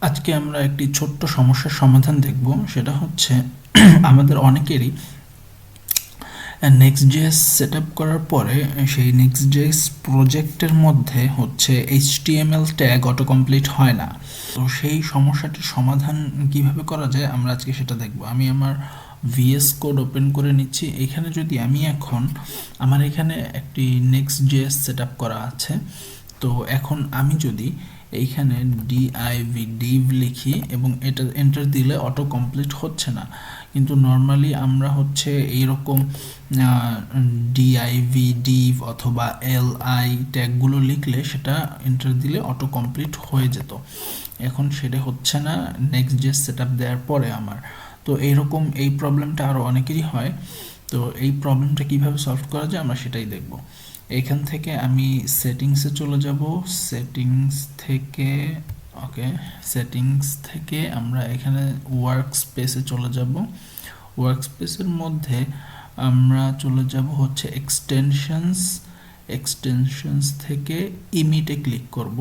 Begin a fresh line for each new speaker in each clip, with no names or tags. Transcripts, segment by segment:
আজকে আমরা একটি ছোট্ট সমস্যার সমাধান দেখব। সেটা হচ্ছে আমাদের অনেকেরই Next.js সেট আপ করার পরে সেই Next.js প্রজেক্টের মধ্যে হচ্ছে HTML ট্যাগ অটো কমপ্লিট হয় না। তো সেই সমস্যাটির সমাধান কিভাবে করা যায় আমরা আজকে সেটা দেখব। আমি আমার VS কোড ওপেন করে নিচ্ছি। এখানে যদি আমি এখন আমার এখানে একটি Next.js সেট আপ করা আছে। তো এখন আমি যদি এইখানে div লিখি এবং এটা এন্টার দিলে অটো কমপ্লিট হচ্ছে না, কিন্তু নর্মালি আমরা হচ্ছে এইরকম div অথবা li ট্যাগগুলো লিখলে সেটা এন্টার দিলে অটো কমপ্লিট হয়ে যেত। এখন সেটা হচ্ছে না Next.js সেটআপ দেওয়ার পরে আমার। তো এইরকম এই প্রবলেমটা আরও অনেকেরই হয়। তো এই প্রবলেমটা কিভাবে সলভ করা যায় আমরা সেটাই দেখব। এখান থেকে আমি সেটিংসে চলে যাব। সেটিংস থেকে সেটিংস থেকে আমরা এখানে ওয়ার্ক স্পেসে চলে যাব। ওয়ার্ক স্পেসের মধ্যে আমরা চলে যাব হচ্ছে এক্সটেনশনস থেকে ইমিটে ক্লিক করব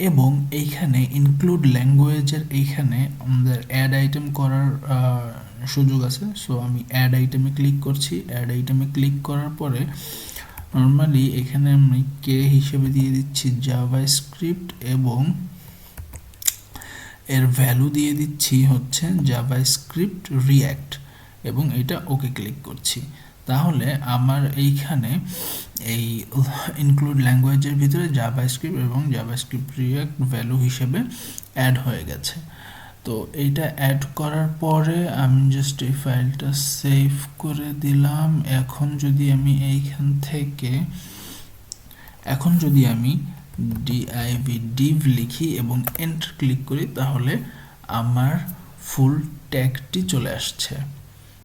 এবং এইখানে ইনক্লুড ল্যাঙ্গুয়েজের এইখানে আমাদের অ্যাড আইটেম করার সুযোগ আছে। সো আমি অ্যাড আইটেমে ক্লিক করছি। অ্যাড আইটেমে ক্লিক করার পরে নর্মালি এখানে আমি কে হিসেবে দিয়ে দিচ্ছি জাভাস্ক্রিপ্ট এবং এর ভ্যালু দিয়ে দিচ্ছি হচ্ছে জাভাস্ক্রিপ্ট রিয়্যাক্ট এবং এটা ওকে ক্লিক করছি। তাহলে আমার এইখানে এই ইনক্লুড ল্যাঙ্গুয়েজের ভিতরে জাভাস্ক্রিপ্ট এবং জাভাস্ক্রিপ্ট রিয়্যাক্ট ভ্যালু হিসেবে অ্যাড হয়ে গেছে। তো এইটা অ্যাড করার পরে আমি জাস্ট এই ফাইলটা সেভ করে দিলাম। এখন যদি আমি এইখান থেকে div লিখি এবং এন্টার ক্লিক করি তাহলে আমার ফুল ট্যাগটি চলে আসছে।